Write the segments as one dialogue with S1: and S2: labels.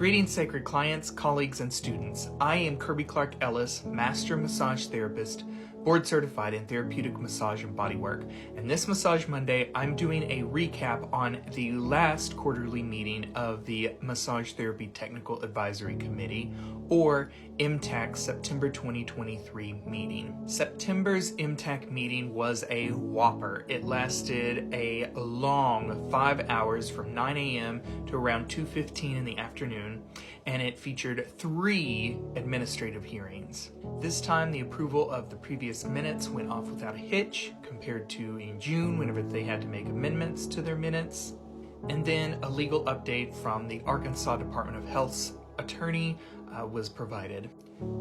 S1: Greetings, sacred clients, colleagues, and students. I am Kirby Clark Ellis, Master Massage Therapist, board certified in therapeutic massage and bodywork. And this Massage Monday, I'm doing a recap on the last quarterly meeting of the Massage Therapy Technical Advisory Committee, or MTTAC September 2023 meeting. September's MTTAC meeting was a whopper. It lasted a long 5 hours from 9 a.m. to around 2:15 in the afternoon, and it featured 3 administrative hearings. This time, the approval of the previous minutes went off without a hitch, compared to in June whenever they had to make amendments to their minutes. And then a legal update from the Arkansas Department of Health's attorney was provided.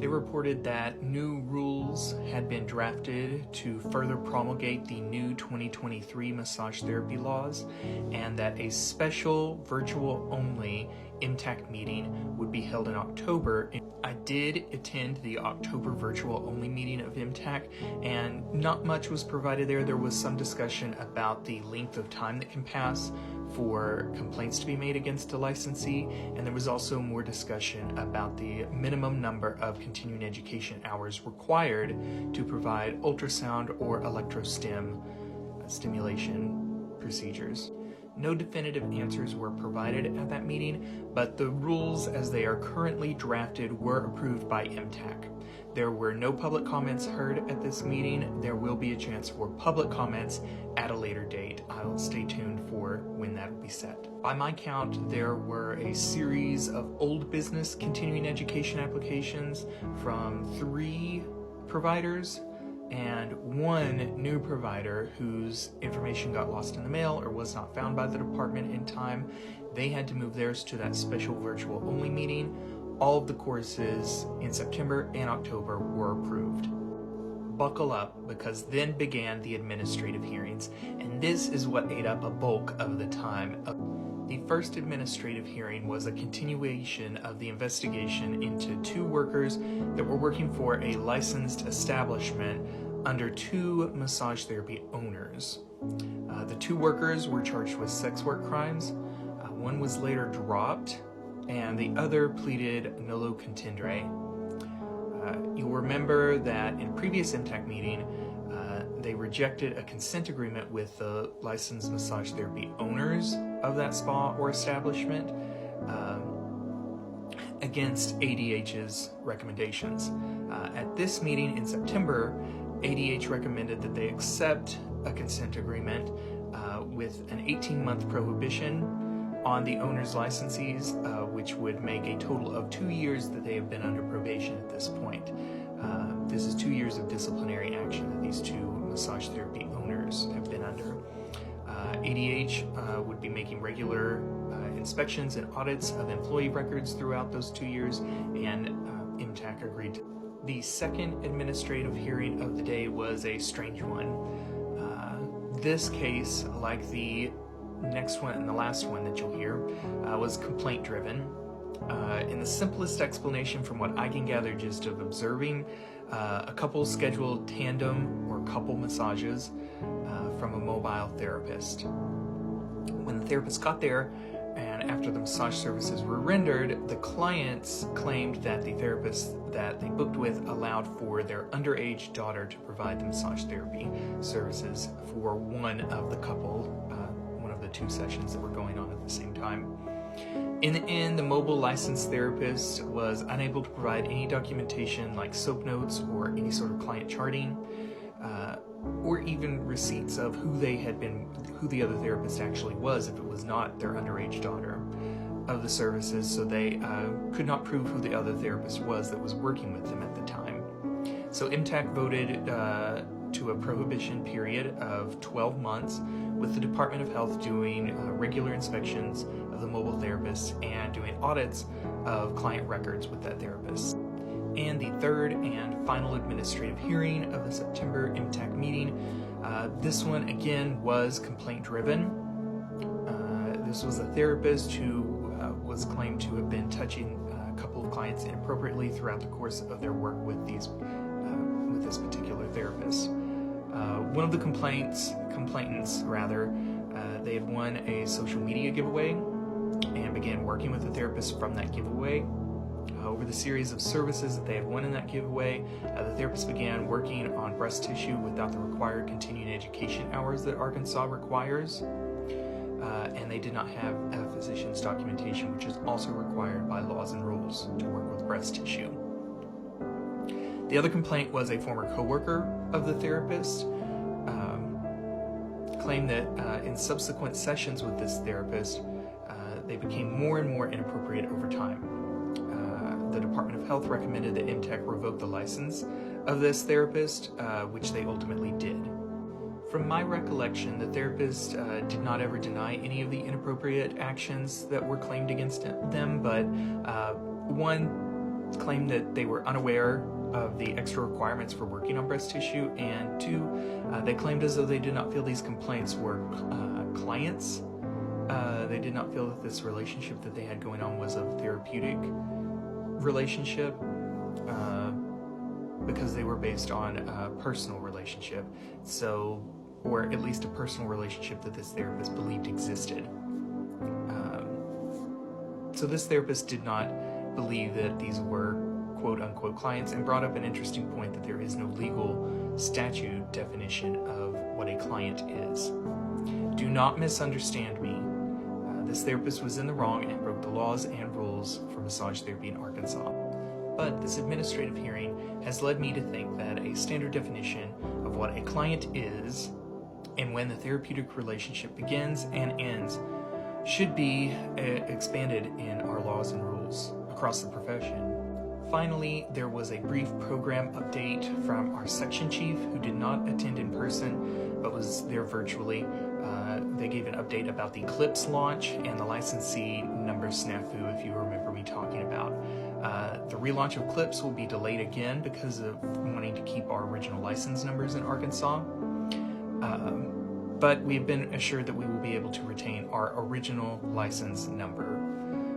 S1: They reported that new rules had been drafted to further promulgate the new 2023 massage therapy laws, and that a special virtual-only MTTAC meeting would be held in October. I did attend the October virtual-only meeting of MTTAC, and not much was provided there. There was some discussion about the length of time that can pass for complaints to be made against a licensee, and there was also more discussion about the minimum number of continuing education hours required to provide ultrasound or electrostim stimulation procedures. No definitive answers were provided at that meeting, but the rules as they are currently drafted were approved by MTTAC. There were no public comments heard at this meeting. There will be a chance for public comments at a later date. I'll stay tuned for when that will be set. By my count, there were a series of old business continuing education applications from 3 providers and 1 new provider whose information got lost in the mail or was not found by the department in time. They had to move theirs to that special virtual only meeting. All of the courses in September and October were approved. Buckle up, because then began the administrative hearings, and this is what ate up a bulk of the time. The first administrative hearing was a continuation of the investigation into 2 workers that were working for a licensed establishment under 2 massage therapy owners. The 2 workers were charged with sex work crimes. One was later dropped, and the other pleaded nolo contendere. You'll remember that in a previous MTTAC meeting, they rejected a consent agreement with the licensed massage therapy owners of that spa or establishment against ADH's recommendations. At this meeting in September, ADH recommended that they accept a consent agreement with an 18-month prohibition on the owner's licensees, which would make a total of 2 years that they have been under probation at this point. This is 2 years of disciplinary action that these 2 massage therapy owners have been under. ADH would be making regular inspections and audits of employee records throughout those 2 years, and MTTAC agreed to. The second administrative hearing of the day was a strange one. This case, like the next one and the last one that you'll hear, was complaint driven. In the simplest explanation from what I can gather just of observing, a couple scheduled tandem or couple massages from a mobile therapist. When the therapist got there and after the massage services were rendered, the clients claimed that the therapist that they booked with allowed for their underage daughter to provide the massage therapy services for one of the couple, one of the 2 sessions that were going on at the same time. In the end, the mobile licensed therapist was unable to provide any documentation like soap notes or any sort of client charting, or even receipts of who the other therapist actually was if it was not their underage daughter of the services, so they could not prove who the other therapist was that was working with them at the time. So MTTAC voted to a prohibition period of 12 months, with the Department of Health doing regular inspections of the mobile therapists and doing audits of client records with that therapist. And the third and final administrative hearing of the September MTTAC meeting, this one again was complaint driven. This was a therapist who was claimed to have been touching a couple of clients inappropriately throughout the course of their work with this particular therapist. One of the complainants, they had won a social media giveaway, and and began working with the therapist from that giveaway. Over the series of services that they had won in that giveaway, the therapist began working on breast tissue without the required continuing education hours that Arkansas requires. And they did not have a physician's documentation, which is also required by laws and rules to work with breast tissue. The other complaint was a former coworker of the therapist claimed that in subsequent sessions with this therapist, they became more and more inappropriate over time. The Department of Health recommended that MTTAC revoke the license of this therapist, which they ultimately did. From my recollection, the therapist did not ever deny any of the inappropriate actions that were claimed against them, but one claimed that they were unaware of the extra requirements for working on breast tissue, and two, they claimed as though they did not feel these complaints were clients. They did not feel that this relationship that they had going on was a therapeutic relationship, because they were based on a personal relationship, or at least a personal relationship that this therapist believed existed. So this therapist did not believe that these were quote-unquote clients, and brought up an interesting point that there is no legal statute definition of what a client is. Do not misunderstand me. This therapist was in the wrong and broke the laws and rules for massage therapy in Arkansas. But this administrative hearing has led me to think that a standard definition of what a client is and when the therapeutic relationship begins and ends should be expanded in our laws and rules across the profession. Finally, there was a brief program update from our section chief, who did not attend in person but was there virtually. They gave an update about the CLIPS launch and the licensee number snafu, if you remember me talking about. The relaunch of CLIPS will be delayed again because of wanting to keep our original license numbers in Arkansas. But we've been assured that we will be able to retain our original license number.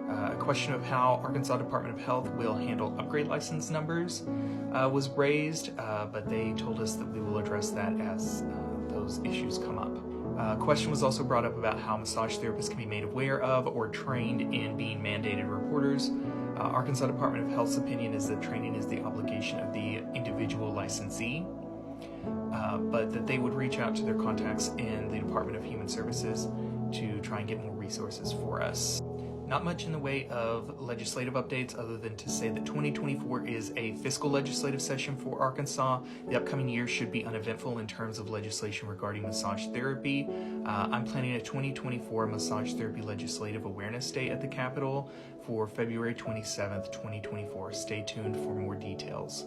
S1: A question of how Arkansas Department of Health will handle upgrade license numbers was raised, but they told us that we will address that as those issues come up. A question was also brought up about how massage therapists can be made aware of or trained in being mandated reporters. Arkansas Department of Health's opinion is that training is the obligation of the individual licensee, but that they would reach out to their contacts in the Department of Human Services to try and get more resources for us. Not much in the way of legislative updates other than to say that 2024 is a fiscal legislative session for Arkansas. The upcoming year should be uneventful in terms of legislation regarding massage therapy. I'm planning a 2024 Massage Therapy Legislative Awareness Day at the Capitol for February 27th, 2024. Stay tuned for more details.